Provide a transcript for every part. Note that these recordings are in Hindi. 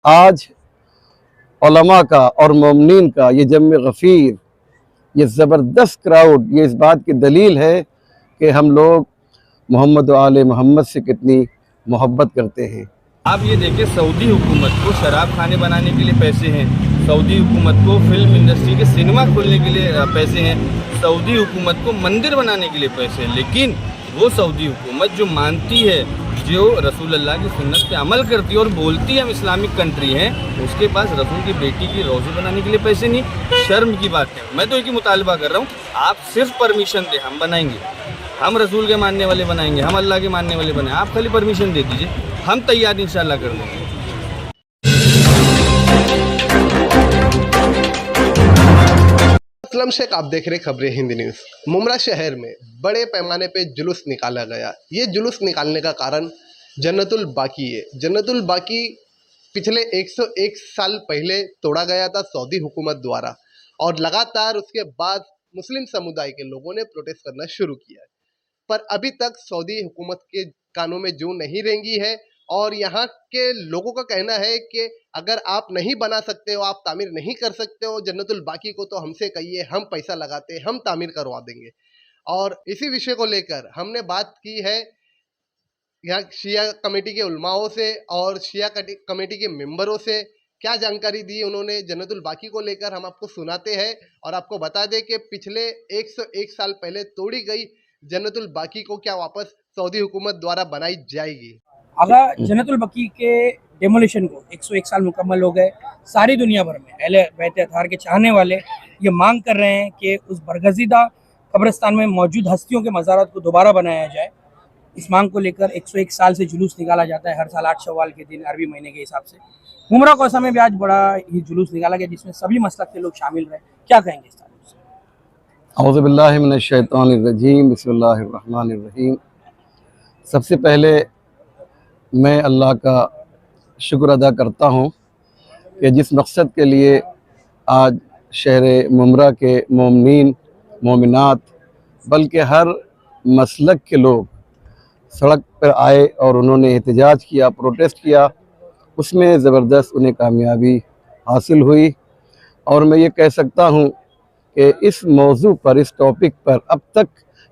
आज उलमा का और मोमिनीन का ये जम गफ़ीर, ये ज़बरदस्त क्राउड, ये इस बात की दलील है कि हम लोग मोहम्मद व आले मोहम्मद से कितनी मोहब्बत करते हैं। आप ये देखिए, सऊदी हुकूमत को शराब खाने बनाने के लिए पैसे हैं, सऊदी हुकूमत को फिल्म इंडस्ट्री के सिनेमा खोलने के लिए पैसे हैं, सऊदी हुकूमत को मंदिर बनाने के लिए पैसे हैं। लेकिन वो सऊदी हुकूमत जो मानती है, जो रसूल अल्लाह की सुन्नत पे अमल करती है और बोलती है हम इस्लामिक कंट्री हैं, उसके पास रसूल की बेटी की रोज़े बनाने के लिए पैसे नहीं। शर्म की बात है। मैं तो एक ही मुतालबा कर रहा हूँ, आप सिर्फ परमिशन दें, हम बनाएंगे, हम रसूल के मानने वाले बनाएंगे, हम अल्लाह के मानने वाले बनाएंगे। आप खाली परमिशन दे दीजिए, हम तैयार इंशाल्लाह कर देंगे। असलम शेख, आप देख रहे खबरें हिंदी न्यूज़। मुमरा शहर में बड़े पैमाने पे जुलूस निकाला गया। ये जुलूस निकालने का कारण जन्नतुल बाकी है। जन्नतुल बाकी पिछले 101 साल पहले तोड़ा गया था सऊदी हुकूमत द्वारा, और लगातार उसके बाद मुस्लिम समुदाय के लोगों ने प्रोटेस्ट करना शुरू किया है। पर अभी तक सऊदी हुकूमत के कानों में जूं नहीं रेंगी है, और यहाँ के लोगों का कहना है कि अगर आप नहीं बना सकते हो, आप तामीर नहीं कर सकते हो जन्नतुल बाकी को, तो हमसे कहिए, हम पैसा लगाते, हम तामीर करवा देंगे। और इसी विषय को लेकर हमने बात की है यहाँ शिया कमेटी के उलमाओं से और शिया कमेटी के मेंबरों से। क्या जानकारी दी उन्होंने जन्नतुल बाकी को लेकर, हम आपको सुनाते हैं। और आपको बता दें कि पिछले 101 साल पहले तोड़ी गई जन्नतुल बाकी को क्या वापस सऊदी हुकूमत द्वारा बनाई जाएगी। अगर जन्नतुल बकी के डेमोलिशन को 101 साल मुकम्मल हो गए, सारी दुनिया भर में अहले बैत अतहार के चाहने वाले ये मांग कर रहे हैं कि उस बरगज़ीदा कब्रिस्तान में मौजूद हस्तियों के मज़ारात को दोबारा बनाया जाए। इस मांग को लेकर 101 साल से जुलूस निकाला जाता है, हर साल 8 शव्वाल के दिन अरबी महीने के हिसाब से। मुमरा कोसा में भी आज बड़ा ही जुलूस निकाला गया, जिसमें सभी मसलक के लोग शामिल रहे। क्या कहेंगे इस ताल्लुक से? औज़ु बिल्लाहि मिनश शैतानिर रजीम, बिस्मिल्लाहिर रहमानिर रहीम। सबसे पहले मैं अल्लाह का शुक्र अदा करता हूँ कि जिस मकसद के लिए आज शहर मुमरा के मोमिनीन मोमिनात, बल्कि हर मसलक के लोग सड़क पर आए और उन्होंने एहतजाज किया, प्रोटेस्ट किया, उसमें ज़बरदस्त उन्हें कामयाबी हासिल हुई। और मैं ये कह सकता हूँ कि इस मौजू पर, इस टॉपिक पर अब तक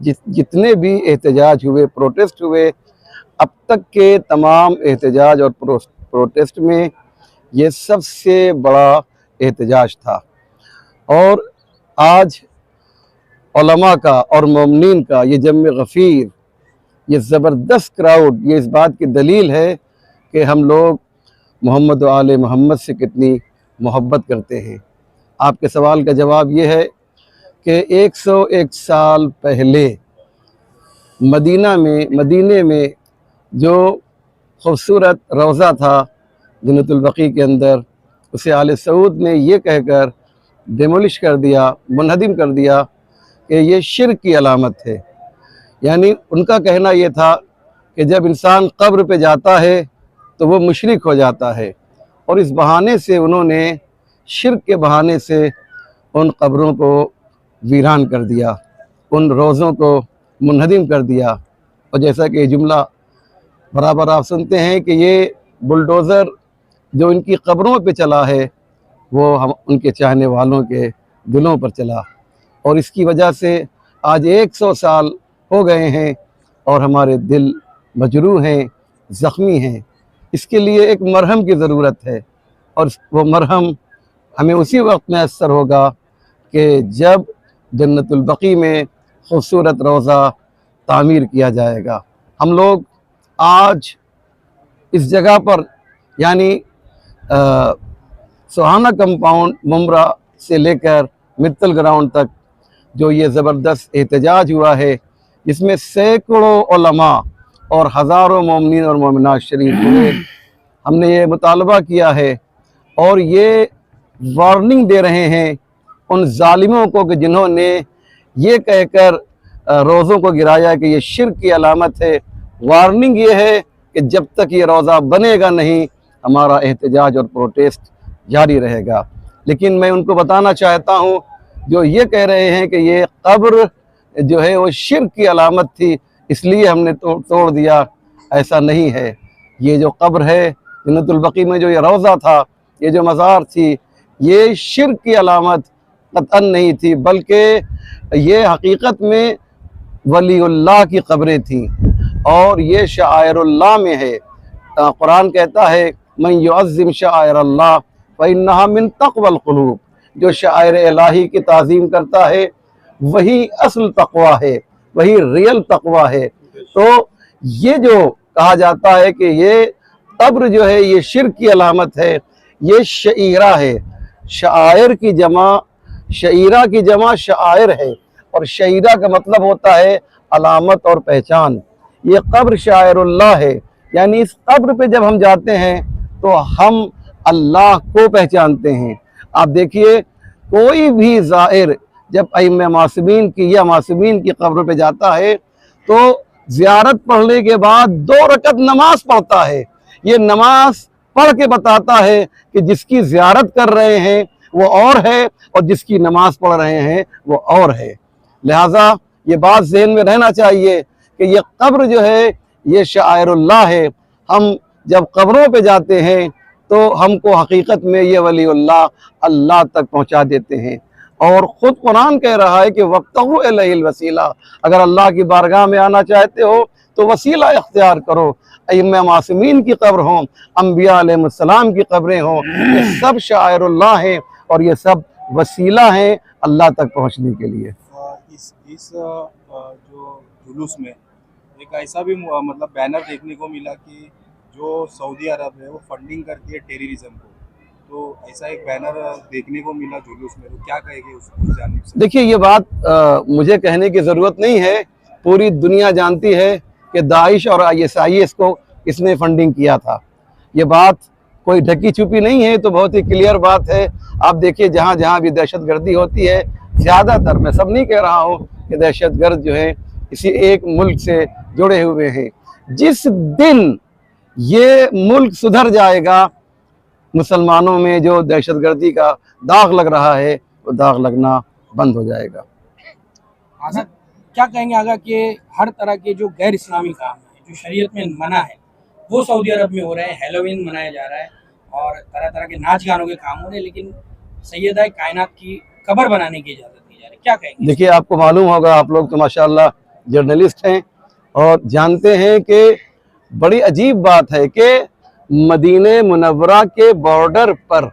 जितने भी एहतजाज हुए, प्रोटेस्ट हुए, अब तक के तमाम एहतजाज और प्रोटेस्ट में ये सबसे बड़ा एहतजाज था। और आज उलमा का और मोमिनीन का ये जम गफ़ीर, ये ज़बरदस्त क्राउड, ये इस बात की दलील है कि हम लोग मोहम्मद व आले मोहम्मद से कितनी मोहब्बत करते हैं। आपके सवाल का जवाब ये है कि 101 साल पहले मदीने में जो खूबसूरत रोज़ा था जन्नतुल बकी के अंदर, उसे आले सऊद ने ये कहकर डेमोलिश कर दिया, मुनहदिम कर दिया कि ये शिर्क की अलामत है। यानी उनका कहना ये था कि जब इंसान कब्र पे जाता है तो वो मुशरिक हो जाता है, और इस बहाने से उन्होंने, शिर्क के बहाने से, उन कब्रों को वीरान कर दिया, उन रोज़ों को मुनहदिम कर दिया। और जैसा कि जुमला बराबर आप सुनते हैं कि ये बुलडोज़र जो इनकी कब्रों पे चला है, वो हम उनके चाहने वालों के दिलों पर चला, और इसकी वजह से आज 100 साल हो गए हैं और हमारे दिल मजरूह हैं, ज़ख्मी हैं। इसके लिए एक मरहम की ज़रूरत है, और वो मरहम हमें उसी वक्त मैसर होगा कि जब जन्नतुल बकी में खूबसूरत रोज़ा तामीर किया जाएगा। हम लोग आज इस जगह पर, यानी सुहाना कंपाउंड मुमरा से लेकर मित्तल ग्राउंड तक जो ये ज़बरदस्त एहतजाज हुआ है, जिसमें सैकड़ों उलमा और हज़ारों मोमिनीन और मोमिनात शरीक हुए, हमने ये मुतालबा किया है और ये वार्निंग दे रहे हैं उन जालिमों को कि जिन्होंने ये कहकर रोज़ों को गिराया कि ये शिर्क की अलामत है। वार्निंग ये है कि जब तक ये रोज़ा बनेगा नहीं, हमारा एहतजाज और प्रोटेस्ट जारी रहेगा। लेकिन मैं उनको बताना चाहता हूँ जो ये कह रहे हैं कि ये कब्र जो है वो शिर्क की अलामत थी, इसलिए हमने तोड़ दिया, ऐसा नहीं है। ये जो कब्र है जन्नतुल बकी में जो ये रोज़ा था, ये जो मज़ार थी, ये शिर्क की अलामत कतअन नहीं थी, बल्कि ये हकीकत में वलीउल्लाह की कब्रें थीं और ये शाइरुल्लाह में है। कुरान कहता है मन युअज़्ज़िम शाइरल्लाह फ़इन्नहा मिन तक़वल क़ुलूब, जो शाइर इलाही की ताज़ीम करता है वही असल तक़वा है, वही रियल तक़वा है। तो ये जो कहा जाता है कि ये कब्र जो है ये शिर्क की अलामत है, ये शईरा है। शायर की जमा, शईरा की जमा शायर है, और शईरा का मतलब होता है अलामत और पहचान। ये कब्र शायरुल्लाह है, यानी इस कब्र पे जब हम जाते हैं तो हम अल्लाह को पहचानते हैं। आप देखिए कोई भी ज़ाहिर जब अइम्मा मासूमीन की या मासूमीन की कब्र पे जाता है तो ज़ियारत पढ़ने के बाद 2 रकत नमाज पढ़ता है। ये नमाज पढ़ के बताता है कि जिसकी ज़ियारत कर रहे हैं वो और है और जिसकी नमाज पढ़ रहे हैं वो और है। लिहाजा ये बात ज़हन में रहना चाहिए कि ये कब्र जो है ये शाइरुल्लाह है। हम जब कब्रों पे जाते हैं तो हमको हकीकत में ये वलीउल्लाह अल्लाह तक पहुँचा देते हैं। और ख़ुद कुरान कह रहा है कि वक्तहु इलैहिल वसीला, अगर अल्लाह की बारगाह में आना चाहते हो तो वसीला इख्तियार करो। अइम्मा मासूमीन की कब्र हों, अम्बिया अलैहिस्सलाम की कब्रें हों, ये सब शाइरुल्लाह हैं और ये सब वसीला हैं अल्लाह तक पहुँचने के लिए। इस जो जुलूस में एक ऐसा भी मतलब बैनर देखने को मिला कि जो सऊदी अरब है वो फंडिंग करती है टेररिज्म को, तो ऐसा एक बैनर देखने को मिला जुलूस में, तो क्या कहेंगे उस जानिब से? देखिए ये बात मुझे कहने की ज़रूरत नहीं है, पूरी दुनिया जानती है कि दाइश और ISIS को इसने फंडिंग किया था। ये बात कोई ढकी छुपी नहीं है, तो बहुत ही क्लियर बात है। आप देखिए जहाँ जहाँ भी दहशतगर्दी होती है, ज़्यादातर, मैं सब नहीं कह रहा हूँ कि दहशतगर्द जो है किसी एक मुल्क से जुड़े हुए हैं। जिस दिन ये मुल्क सुधर जाएगा, मुसलमानों में जो दहशतगर्दी का दाग लग रहा है वो दाग लगना बंद हो जाएगा। आगा क्या कहेंगे आगा कि हर तरह के जो गैर इस्लामी काम है जो शरीयत में मना है वो सऊदी अरब में हो रहे हैं। हैलोवीन मनाया जा रहा है और तरह तरह के नाच गानों के काम हो रहे हैं, लेकिन सैयदा कायनात की कब्र बनाने की इजाज़त दी जा रही है। क्या कहेंगे? देखिए आपको मालूम होगा, आप लोग तो माशाल्लाह जर्नलिस्ट हैं और जानते हैं कि बड़ी अजीब बात है कि मदीने मुनव्वरा के बॉर्डर पर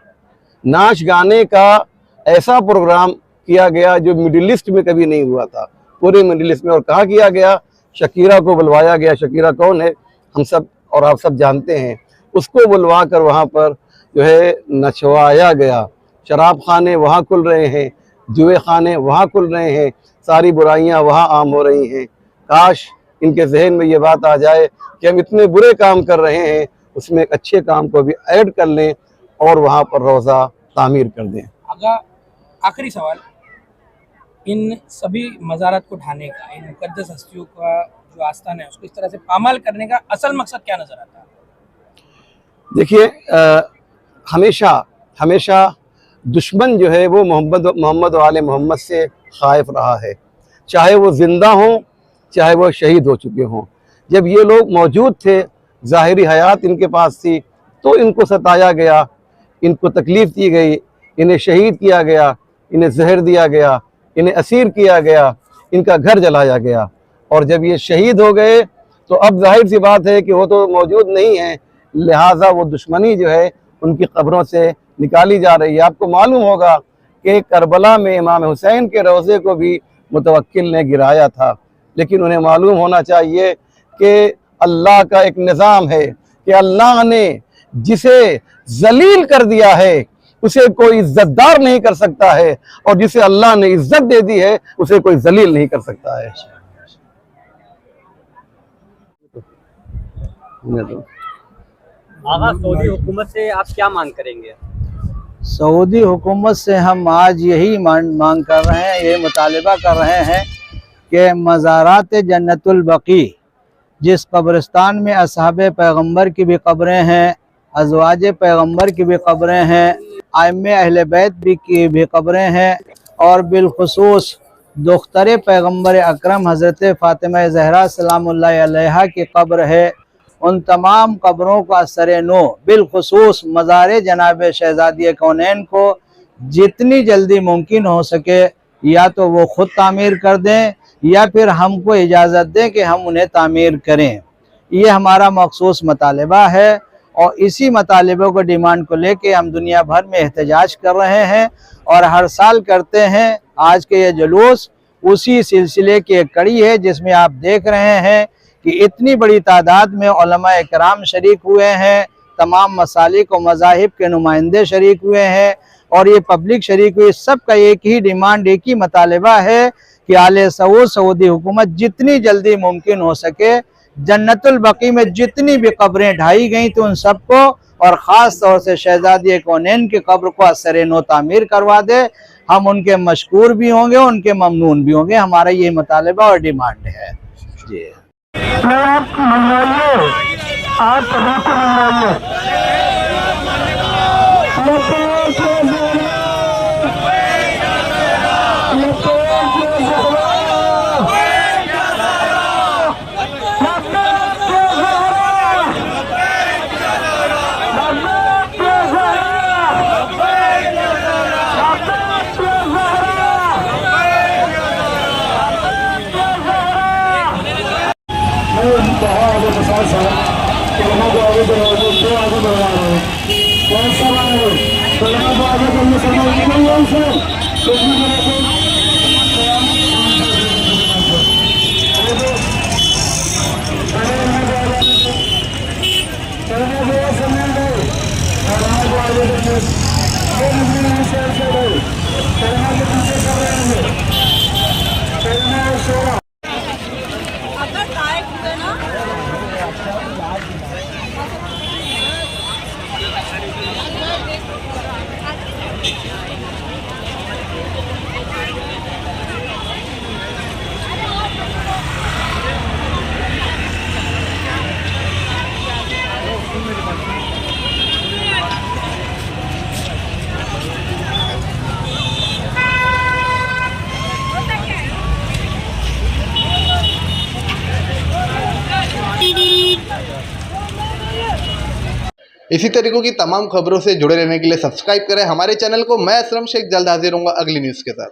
नाच गाने का ऐसा प्रोग्राम किया गया जो मिडिल ईस्ट में कभी नहीं हुआ था, पूरे मिडिल ईस्ट में। और कहाँ किया गया? शकीरा को बुलवाया गया। शकीरा कौन है? हम सब और आप सब जानते हैं। उसको बुलवा कर वहाँ पर जो है नचवाया गया। शराब खाने वहाँ खुल रहे हैं, जुए खाने वहाँ खुल रहे हैं, सारी बुराइयाँ वहाँ आम हो रही हैं। काश इनके जहन में ये बात आ जाए कि हम इतने बुरे काम कर रहे हैं, उसमें एक अच्छे काम को भी ऐड कर लें और वहाँ पर रोज़ा तामीर कर दें। आगा आखिरी सवाल, इन सभी मज़ारात को ढाने का, इन मुक़द्दस हस्तियों का जो आस्थान है उसको इस तरह से पामाल करने का असल मकसद क्या नज़र आता है? देखिए हमेशा हमेशा दुश्मन जो है वो मोहम्मद वाले मोहम्मद से खाइफ रहा है, चाहे वो ज़िंदा हों चाहे वो शहीद हो चुके हों। जब ये लोग मौजूद थे, ज़ाहिरी हयात इनके पास थी, तो इनको सताया गया, इनको तकलीफ़ दी गई, इन्हें शहीद किया गया, इन्हें जहर दिया गया, इन्हें असीर किया गया, इनका घर जलाया गया। और जब ये शहीद हो गए तो अब जाहिर सी बात है कि वो तो मौजूद नहीं है, लिहाजा वो दुश्मनी जो है उनकी कब्रों से निकाली जा रही है। आपको मालूम होगा कि करबला में इमाम हुसैन के रोज़े को भी मुतवक्किल ने गिराया था, लेकिन उन्हें मालूम होना चाहिए कि अल्लाह का एक निज़ाम है कि अल्लाह ने जिसे जलील कर दिया है उसे कोई इज्जतदार नहीं कर सकता है, और जिसे अल्लाह ने इज्जत दे दी है उसे कोई जलील नहीं कर सकता है। आगा सऊदी हुकूमत से आप क्या मांग करेंगे? सऊदी हुकूमत से हम आज यही मांग कर रहे हैं, ये मुतालिबा कर रहे हैं कि मज़ारात जन्नतुल बकी, जिस कब्रिस्तान में असहाबे पैगम्बर की भी कब्रें हैं, अज़वाज पैगम्बर की भी कब्रें हैं, आइम्मे अहले बैत की भी कब्रें हैं, और बिलखुसूस दुख्तरे पैगम्बर अकरम हज़रत फ़ातिमा ज़हरा सलामुल्लाह अलैहा की कब्र है, उन तमाम कब्रों का असर नो बिलखुसूस मज़ार जनाब शहज़ादी कौनैन को जितनी जल्दी मुमकिन हो सके या तो वो ख़ुद तामीर कर दें या फिर हमको इजाज़त दें कि हम उन्हें तामीर करें। ये हमारा मखसूस मतालबा है और इसी मतालबे को डिमांड को लेके हम दुनिया भर में एहतजाज कर रहे हैं और हर साल करते हैं। आज के ये जुलूस उसी सिलसिले की एक कड़ी है जिसमें आप देख रहे हैं कि इतनी बड़ी तादाद में उलमा इकराम शरीक हुए हैं, तमाम मसालिक और मज़ाहिब के नुमाइंदे शरीक हुए हैं और ये पब्लिक शरीक हुई। सबका एक ही डिमांड, एक ही मतालबा है कि आले सऊद सऊदी हुकूमत जितनी जल्दी मुमकिन हो सके जन्नतुल बकी में जितनी भी कब्रें ढाई गई तो उन सबको और ख़ास तौर से शहज़ादी कौनैन की कब्र को असर नो तामीर करवा दे। हम उनके मशकूर भी होंगे, उनके ममनून भी होंगे। हमारा ये मतालबा और डिमांड है जी। इसी तरीकों की तमाम खबरों से जुड़े रहने के लिए सब्सक्राइब करें हमारे चैनल को। मैं असलम शेख जल्द हाजिर होऊंगा अगली न्यूज़ के साथ।